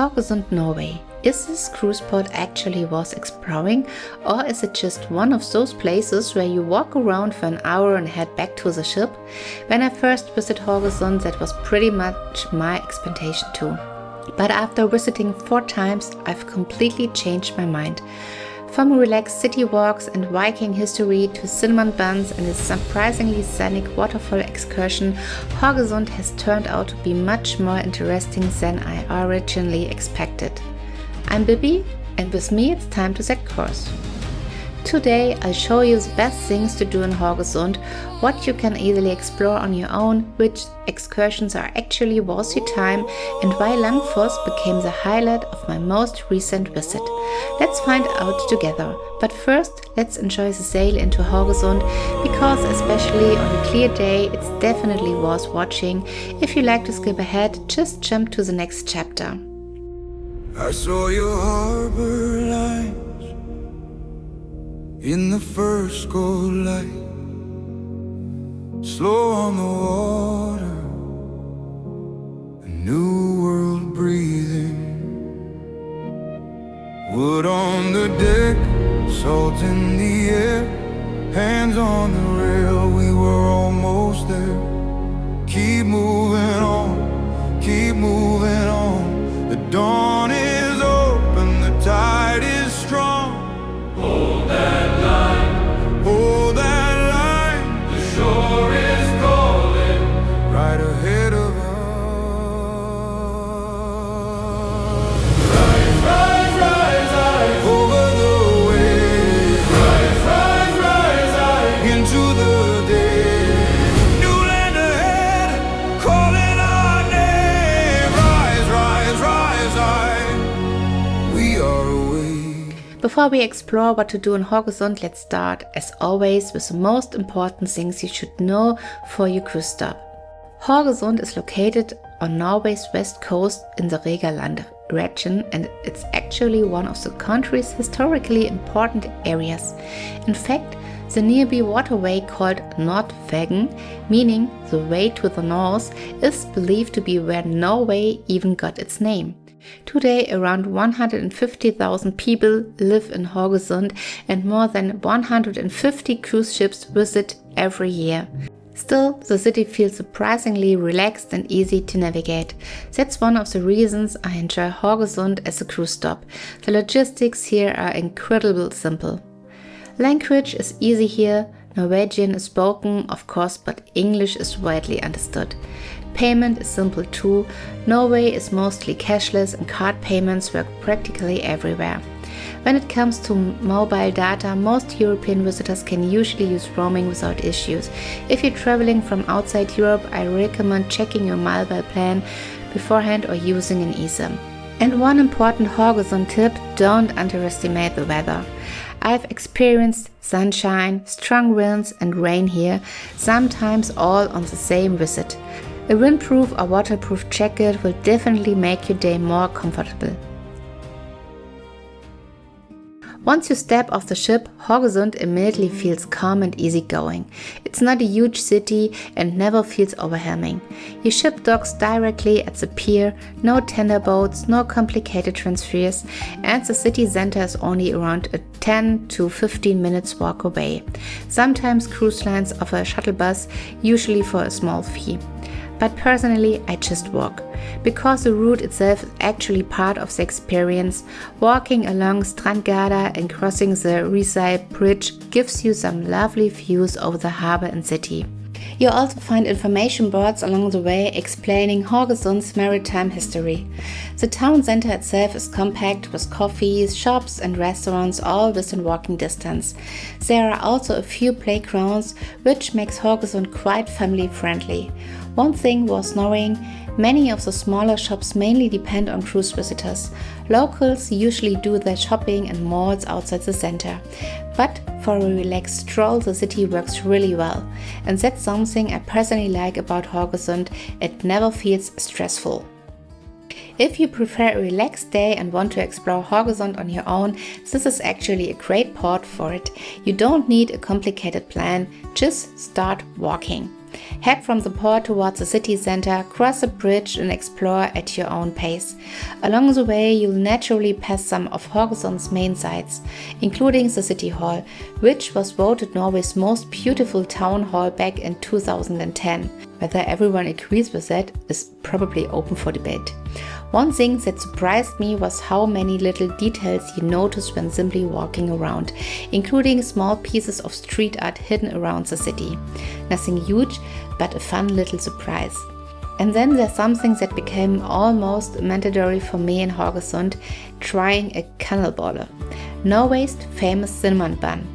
Haugesund, Norway. Is this cruise port actually worth exploring, or is it just one of those places where you walk around for an hour and head back to the ship? When I first visited Haugesund, that was pretty much my expectation too. But after visiting 4 times, I've completely changed my mind. From relaxed city walks and Viking history to cinnamon buns and a surprisingly scenic waterfall excursion, Haugesund has turned out to be much more interesting than I originally expected. I'm Bibi, and with me it's time to set course. Today I'll show you the best things to do in Haugesund, what you can easily explore on your own, which excursions are actually worth your time, and why Landfoss became the highlight of my most recent visit. Let's find out together. But first, let's enjoy the sail into Haugesund, because especially on a clear day, it's definitely worth watching. If you like to skip ahead, just jump to the next chapter. I saw your harbor lights in the first gold light, slow on the water, a new world breathing. Wood on the deck, salt in the air, hands on the rail, we were almost there. Keep moving on, keep moving on. The dawn is open, the tide is strong. Hold that line, hold that line. The shore is calling right ahead of us. Rise, rise, rise, rise over the waves. Rise, rise, rise, rise into the day. New land ahead, calling our name. Rise, rise, rise, rise. We are awake. Before we explore what to do in Haugesund, let's start, as always, with the most important things you should know for your cruise stop. Haugesund is located on Norway's west coast in the Regaland region, and it's actually one of the country's historically important areas. In fact, the nearby waterway called Nordvegen, meaning the way to the north, is believed to be where Norway even got its name. Today, around 150,000 people live in Haugesund, and more than 150 cruise ships visit every year. Still, the city feels surprisingly relaxed and easy to navigate. That's one of the reasons I enjoy Haugesund as a cruise stop. The logistics here are incredibly simple. Language is easy here. Norwegian is spoken, of course, but English is widely understood. Payment is simple too. Norway is mostly cashless and card payments work practically everywhere. When it comes to mobile data, most European visitors can usually use roaming without issues. If you're traveling from outside Europe, I recommend checking your mobile plan beforehand or using an eSIM. And one important Haugesund tip, don't underestimate the weather. I've experienced sunshine, strong winds and rain here, sometimes all on the same visit. A windproof or waterproof jacket will definitely make your day more comfortable. Once you step off the ship, Haugesund immediately feels calm and easygoing. It's not a huge city and never feels overwhelming. Your ship docks directly at the pier, no tender boats, no complicated transfers, and the city center is only around a 10 to 15 minutes walk away. Sometimes cruise lines offer a shuttle bus, usually for a small fee. But personally, I just walk, because the route itself is actually part of the experience. Walking along Strandgata and crossing the Risai Bridge gives you some lovely views over the harbor and city. You'll also find information boards along the way explaining Haugesund's maritime history. The town center itself is compact with cafes, shops and restaurants all within walking distance. There are also a few playgrounds, which makes Haugesund quite family friendly. One thing worth knowing, many of the smaller shops mainly depend on cruise visitors. Locals usually do their shopping in malls outside the center. But for a relaxed stroll, the city works really well. And that's something I personally like about Haugesund, it never feels stressful. If you prefer a relaxed day and want to explore Haugesund on your own, this is actually a great port for it. You don't need a complicated plan, just start walking. Head from the port towards the city center, cross a bridge and explore at your own pace. Along the way, you'll naturally pass some of Haugesund's main sites, including the City Hall, which was voted Norway's most beautiful town hall back in 2010. Whether everyone agrees with that is probably open for debate. One thing that surprised me was how many little details you notice when simply walking around, including small pieces of street art hidden around the city. Nothing huge, but a fun little surprise. And then there's something that became almost mandatory for me in Haugesund, trying a Kanelbolle, Norway's famous cinnamon bun.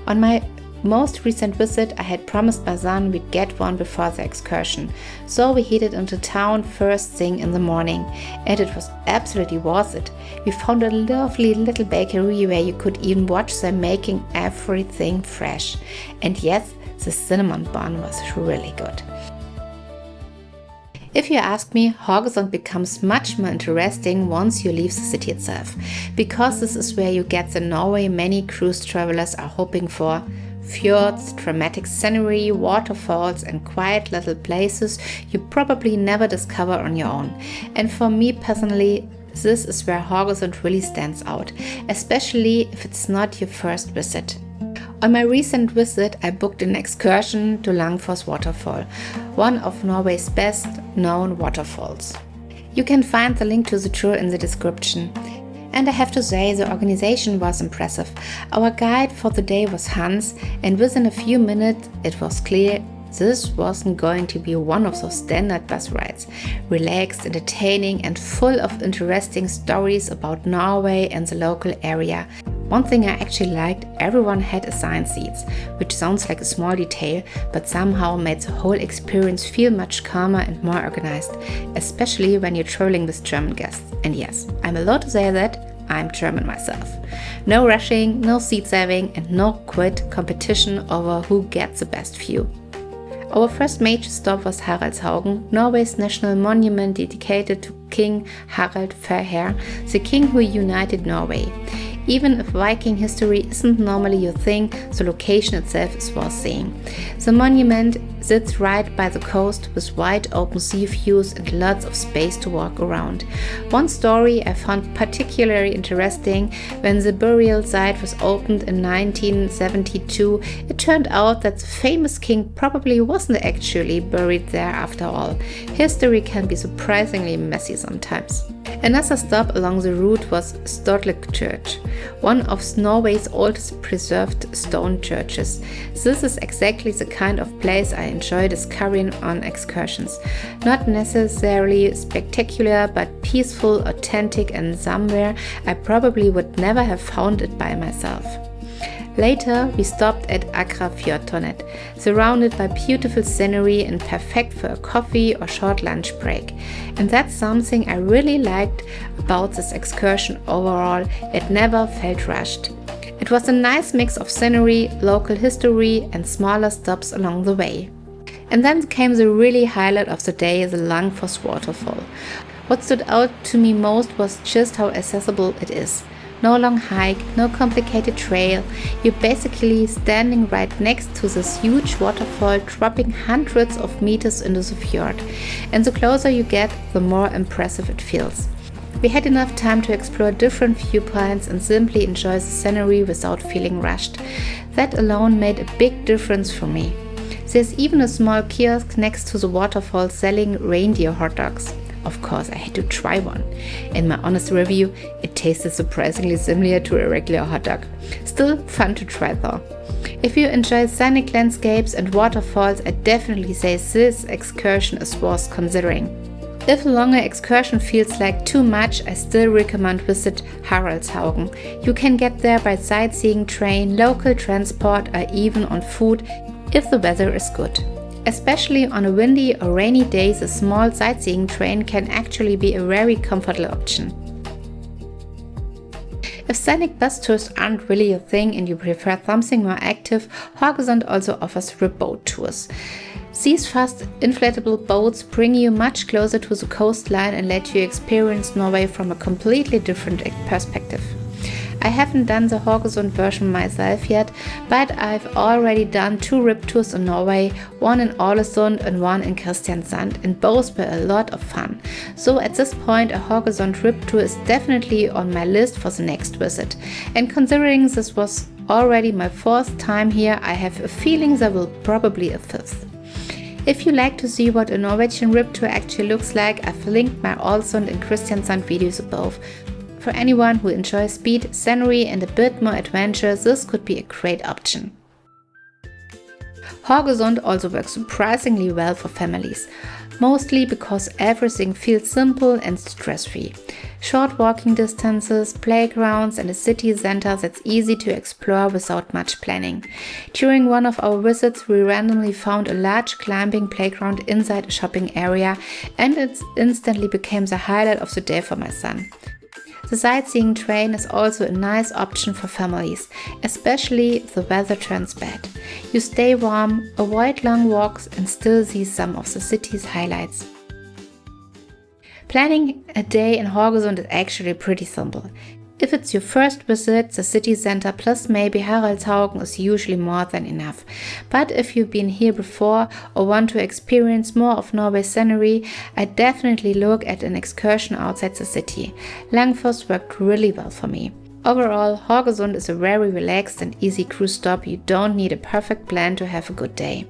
On my most recent visit, I had promised my son we'd get one before the excursion, so we headed into town first thing in the morning, and it was absolutely worth it. We found a lovely little bakery where you could even watch them making everything fresh. And yes, the cinnamon bun was really good. If you ask me, Haugesund becomes much more interesting once you leave the city itself, because this is where you get the Norway many cruise travelers are hoping for. Fjords, dramatic scenery, waterfalls and quiet little places you probably never discover on your own. And for me personally, this is where Haugesund really stands out, especially if it's not your first visit. On my recent visit, I booked an excursion to Langfoss Waterfall, one of Norway's best known waterfalls. You can find the link to the tour in the description. And I have to say, the organization was impressive. Our guide for the day was Hans, and within a few minutes it was clear this wasn't going to be one of those standard bus rides. Relaxed, entertaining and full of interesting stories about Norway and the local area. One thing I actually liked, everyone had assigned seats, which sounds like a small detail, but somehow made the whole experience feel much calmer and more organized, especially when you're traveling with German guests. And yes, I'm allowed to say that I'm German myself. No rushing, no seat saving and no quit competition over who gets the best view. Our first major stop was Haraldshaugen, Norway's national monument dedicated to King Harald Fairhair, the king who united Norway. Even if Viking history isn't normally your thing, the location itself is worth seeing. The monument sits right by the coast with wide open sea views and lots of space to walk around. One story I found particularly interesting: when the burial site was opened in 1972, it turned out that the famous king probably wasn't actually buried there after all. History can be surprisingly messy sometimes. Another stop along the route was Stortlik Church, one of Norway's oldest preserved stone churches. This is exactly the kind of place I enjoy discovering on excursions. Not necessarily spectacular, but peaceful, authentic, and somewhere I probably would never have found it by myself. Later, we stopped at Akrafjordtunet, surrounded by beautiful scenery and perfect for a coffee or short lunch break. And that's something I really liked about this excursion overall. It never felt rushed. It was a nice mix of scenery, local history, and smaller stops along the way. And then came the really highlight of the day, the Langfoss waterfall. What stood out to me most was just how accessible it is. No long hike, no complicated trail. You're basically standing right next to this huge waterfall, dropping hundreds of meters into the fjord. And the closer you get, the more impressive it feels. We had enough time to explore different viewpoints and simply enjoy the scenery without feeling rushed. That alone made a big difference for me. There's even a small kiosk next to the waterfall selling reindeer hot dogs. Of course, I had to try one. In my honest review, it tasted surprisingly similar to a regular hot dog. Still fun to try though. If you enjoy scenic landscapes and waterfalls, I definitely say this excursion is worth considering. If a longer excursion feels like too much, I still recommend visit Haraldshaugen. You can get there by sightseeing train, local transport, or even on foot if the weather is good. Especially on a windy or rainy day, a small sightseeing train can actually be a very comfortable option. If scenic bus tours aren't really your thing and you prefer something more active, Haugesund also offers boat tours. These fast inflatable boats bring you much closer to the coastline and let you experience Norway from a completely different perspective. I haven't done the Haugesund version myself yet, but I've already done 2 rip tours in Norway, one in Ålesund and one in Kristiansand, and both were a lot of fun. So at this point a Haugesund rip tour is definitely on my list for the next visit. And considering this was already my 4th time here, I have a feeling there will probably a 5th. If you like to see what a Norwegian rip tour actually looks like, I've linked my Ålesund and Kristiansand videos above. For anyone who enjoys speed, scenery and a bit more adventure, this could be a great option. Haugesund also works surprisingly well for families, mostly because everything feels simple and stress-free. Short walking distances, playgrounds and a city center that's easy to explore without much planning. During one of our visits we randomly found a large climbing playground inside a shopping area, and it instantly became the highlight of the day for my son. The sightseeing train is also a nice option for families, especially if the weather turns bad. You stay warm, avoid long walks and still see some of the city's highlights. Planning a day in Haugesund is actually pretty simple. If it's your first visit, the city center plus maybe Haraldshaugen is usually more than enough. But if you've been here before or want to experience more of Norway's scenery, I definitely look at an excursion outside the city. Langfoss worked really well for me. Overall, Haugesund is a very relaxed and easy cruise stop. You don't need a perfect plan to have a good day.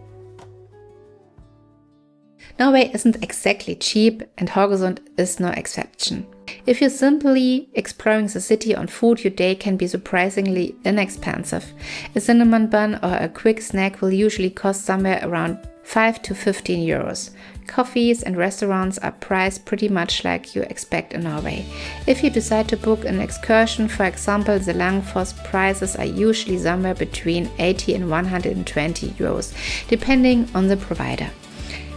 Norway isn't exactly cheap and Haugesund is no exception. If you're simply exploring the city on foot, your day can be surprisingly inexpensive. A cinnamon bun or a quick snack will usually cost somewhere around 5 to 15 euros. Coffees and restaurants are priced pretty much like you expect in Norway. If you decide to book an excursion, for example, the Langfoss, prices are usually somewhere between 80 and 120 euros, depending on the provider.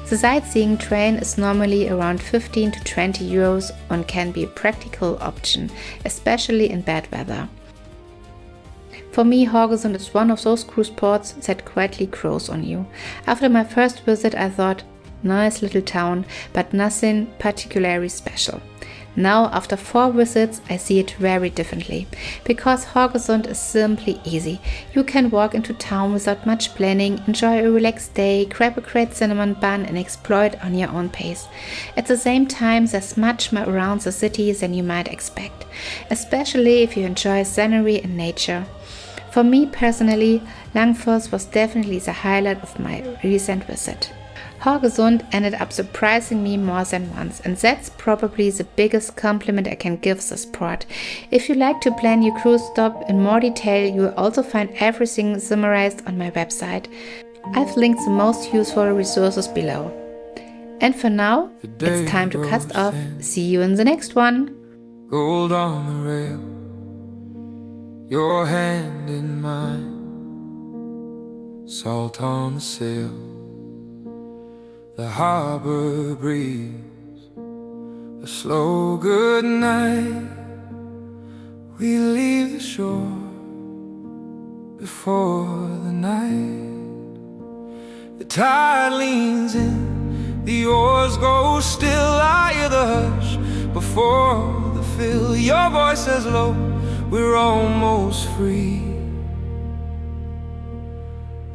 The sightseeing train is normally around 15 to 20 euros and can be a practical option, especially in bad weather. For me, Haugesund is one of those cruise ports that quietly grows on you. After my first visit, I thought, nice little town, but nothing particularly special. Now, after 4 visits, I see it very differently, because Haugesund is simply easy. You can walk into town without much planning, enjoy a relaxed day, grab a great cinnamon bun and explore it on your own pace. At the same time, there's much more around the city than you might expect, especially if you enjoy scenery and nature. For me personally, Langfoss was definitely the highlight of my recent visit. Haugesund ended up surprising me more than once, and that's probably the biggest compliment I can give this port. If you like to plan your cruise stop in more detail, you will also find everything summarized on my website. I've linked the most useful resources below. And for now, it's time to cast off. See you in the next one. Gold on the rail, your hand in mine, salt on the sail, the harbor breeze, a slow good night. We leave the shore before the night. The tide leans in, the oars go still. I hear the hush before the fill. Your voice says low, we're almost free.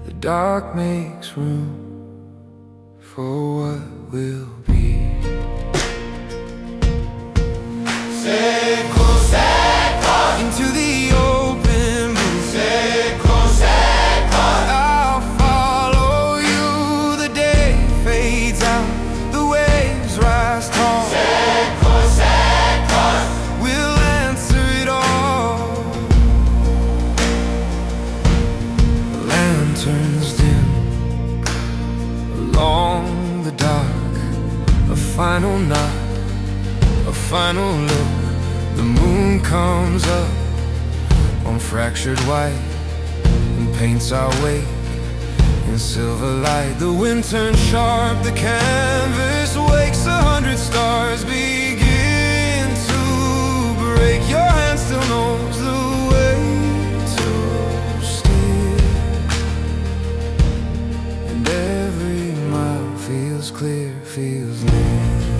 The dark makes room for what will be. Seco, seco, into the open blue. Seco, seco, I'll follow you. The day fades out, the waves rise tall. Seco, seco, we'll answer it all. Lanterns dim along the dark, a final knock, a final look. The moon comes up on fractured white and paints our way in silver light. The wind turns sharp, the canvas wakes. 100 stars begin to break. Your hand still knows the way to steer, and every mile feels clear, feels near.